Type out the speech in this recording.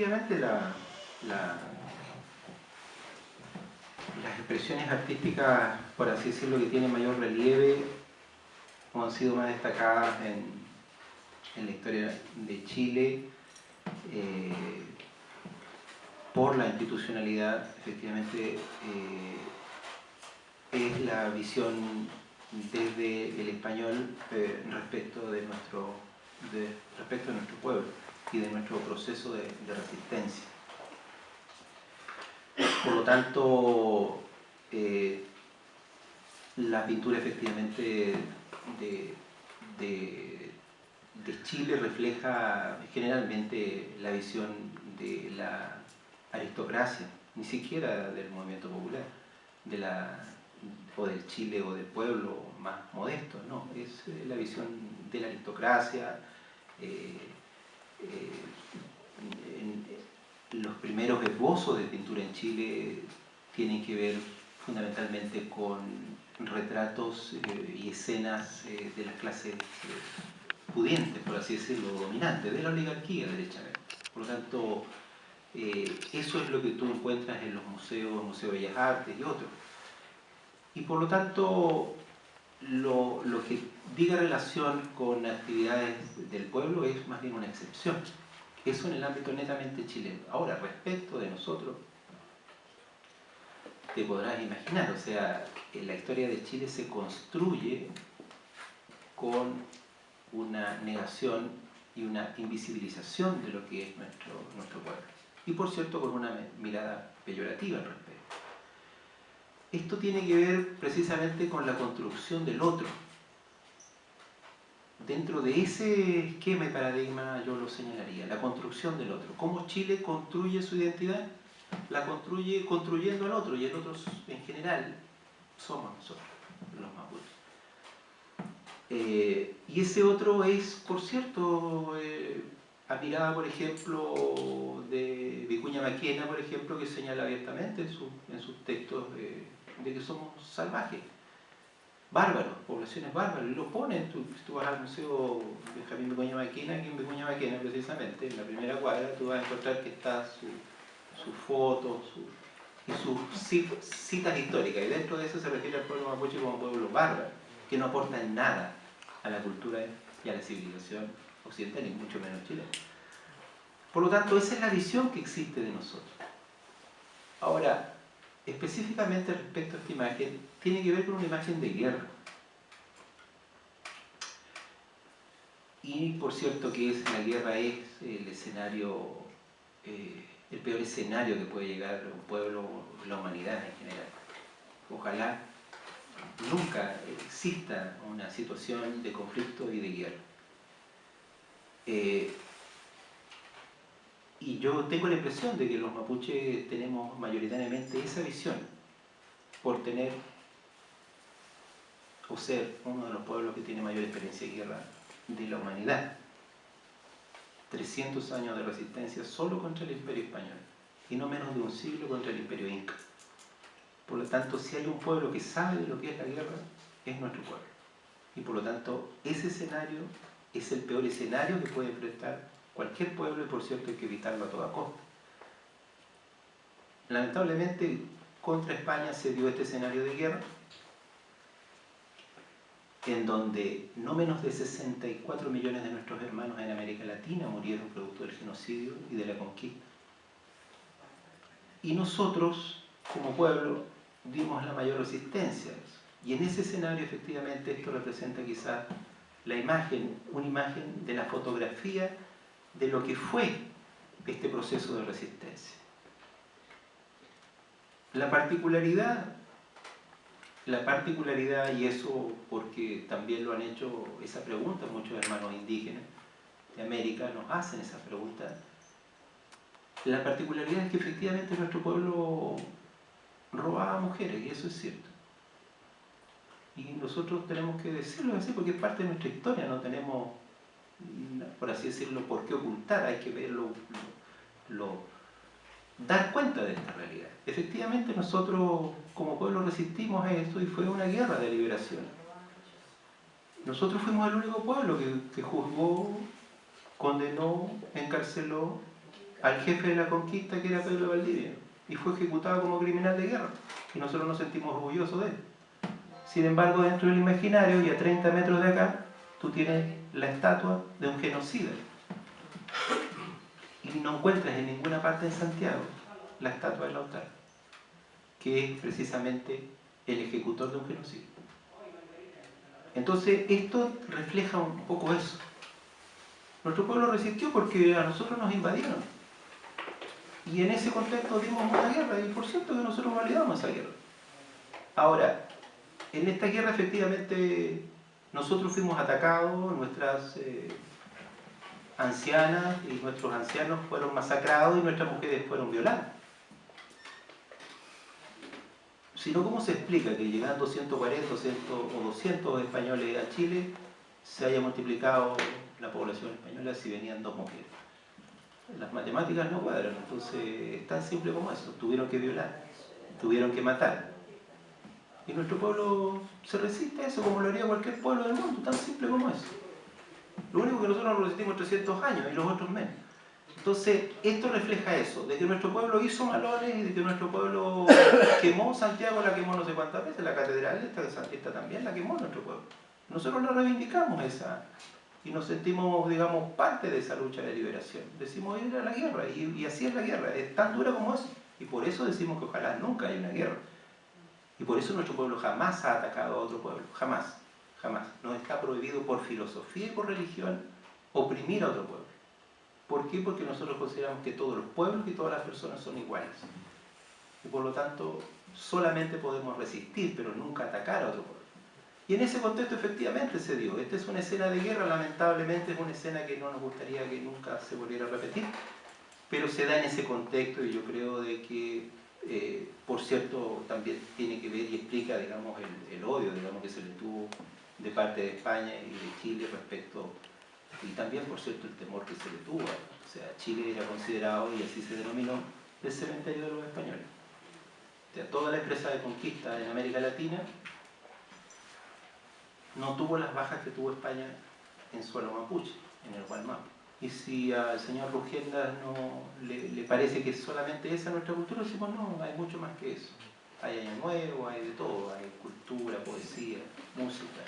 efectivamente las expresiones artísticas, por así decirlo, que tienen mayor relieve o han sido más destacadas en la historia de Chile por la institucionalidad, efectivamente, es la visión desde el español respecto de nuestro pueblo y de nuestro proceso de resistencia. Por lo tanto, la pintura efectivamente de Chile refleja generalmente la visión de la aristocracia, ni siquiera del movimiento popular, o del Chile o del pueblo más modesto, no, es la visión de la aristocracia. Los primeros esbozos de pintura en Chile tienen que ver fundamentalmente con retratos y escenas de las clases pudientes, por así decirlo, dominantes, de la oligarquía, derechamente. Por lo tanto, eso es lo que tú encuentras en los museos, el Museo de Bellas Artes y otros. Y por lo tanto, lo que diga relación con actividades del pueblo es más bien una excepción. Eso en el ámbito netamente chileno. Ahora, respecto de nosotros, te podrás imaginar, o sea, la historia de Chile se construye con una negación y una invisibilización de lo que es nuestro pueblo. Y por cierto, con una mirada peyorativa al respecto. Esto tiene que ver precisamente con la construcción del otro. Dentro de ese esquema y paradigma yo lo señalaría, la construcción del otro. ¿Cómo Chile construye su identidad? La construye construyendo al otro, y el otro en general somos nosotros, los mapuches. Y ese otro es, por cierto, a mirada, por ejemplo, de Vicuña Maquena, por ejemplo, que señala abiertamente en sus textos de que somos salvajes, bárbaros, poblaciones bárbaras, y lo ponen. Tú vas al Museo Benjamín Vicuña Maquena, aquí en Vicuña Maquena precisamente, en la primera cuadra, tú vas a encontrar que está su foto y sus citas históricas, y dentro de eso se refiere al pueblo mapuche como pueblo bárbaro, que no aportan nada a la cultura y a la civilización occidental, ni mucho menos chilena. Por lo tanto, esa es la visión que existe de nosotros. Ahora, específicamente respecto a esta imagen, tiene que ver con una imagen de guerra. Y por cierto que la guerra es el escenario, el peor escenario que puede llegar a un pueblo o la humanidad en general. Ojalá nunca exista una situación de conflicto y de guerra. Y yo tengo la impresión de que los mapuches tenemos mayoritariamente esa visión, por tener o ser uno de los pueblos que tiene mayor experiencia de guerra de la humanidad. 300 años de resistencia solo contra el Imperio Español, y no menos de un siglo contra el Imperio Inca. Por lo tanto, si hay un pueblo que sabe de lo que es la guerra, es nuestro pueblo. Y por lo tanto, ese escenario es el peor escenario que puede enfrentar cualquier pueblo, y por cierto hay que evitarlo a toda costa. Lamentablemente, contra España se dio este escenario de guerra, en donde no menos de 64 millones de nuestros hermanos en América Latina murieron producto del genocidio y de la conquista. Y nosotros, como pueblo, dimos la mayor resistencia a eso. Y en ese escenario, efectivamente, esto representa quizás la imagen, una imagen de la fotografía de lo que fue este proceso de resistencia. La particularidad, y eso porque también lo han hecho esa pregunta, muchos hermanos indígenas de América nos hacen esa pregunta. La particularidad es que efectivamente nuestro pueblo robaba mujeres, y eso es cierto. Y nosotros tenemos que decirlo así porque es parte de nuestra historia, no tenemos, por así decirlo, por qué ocultar, hay que verlo, dar cuenta de esta realidad. Efectivamente nosotros como pueblo resistimos a esto y fue una guerra de liberación. Nosotros fuimos el único pueblo que juzgó, condenó, encarceló al jefe de la conquista, que era Pedro de Valdivia, y fue ejecutado como criminal de guerra, y nosotros nos sentimos orgullosos de él. Sin embargo, dentro del imaginario, y a 30 metros de acá, tú tienes la estatua de un genocida. Y no encuentras en ninguna parte en Santiago la estatua de Lautaro, que es precisamente el ejecutor de un genocidio. Entonces, esto refleja un poco eso. Nuestro pueblo resistió porque a nosotros nos invadieron. Y en ese contexto dimos una guerra, y por cierto que nosotros validamos esa guerra. Ahora, en esta guerra efectivamente nosotros fuimos atacados, nuestras ancianas y nuestros ancianos fueron masacrados y nuestras mujeres fueron violadas. Si no, ¿cómo se explica que llegando 140 o 200 españoles a Chile se haya multiplicado la población española si venían 2 mujeres? Las matemáticas no cuadran, entonces es tan simple como eso. Tuvieron que violar, tuvieron que matar. Y nuestro pueblo se resiste a eso como lo haría cualquier pueblo del mundo, tan simple como eso. Lo único que nosotros nos resistimos 300 años y los otros menos. Entonces, esto refleja eso, de que nuestro pueblo hizo malones y de que nuestro pueblo quemó Santiago, la quemó no sé cuántas veces, la catedral esta también la quemó nuestro pueblo. Nosotros la reivindicamos esa y nos sentimos, digamos, parte de esa lucha de liberación. Decimos ir a la guerra y así es la guerra, es tan dura como eso. Y por eso decimos que ojalá nunca haya una guerra. Y por eso nuestro pueblo jamás ha atacado a otro pueblo, jamás, jamás. Nos está prohibido por filosofía y por religión oprimir a otro pueblo. ¿Por qué? Porque nosotros consideramos que todos los pueblos y todas las personas son iguales. Y por lo tanto, solamente podemos resistir, pero nunca atacar a otro pueblo. Y en ese contexto efectivamente se dio. Esta es una escena de guerra, lamentablemente es una escena que no nos gustaría que nunca se volviera a repetir, pero se da en ese contexto y yo creo de que, por cierto, también tiene que ver y explica, digamos, el odio, digamos, que se le tuvo de parte de España y de Chile respecto. Y también, por cierto, el temor que se le tuvo. O sea, Chile era considerado, y así se denominó, el cementerio de los españoles. O sea, toda la empresa de conquista en América Latina no tuvo las bajas que tuvo España en suelo mapuche, en el Gualmapu. Y si al señor Rugiendas no le parece que solamente esa es nuestra cultura, decimos no, hay mucho más que eso. Hay año nuevo, hay de todo, hay cultura, poesía, música.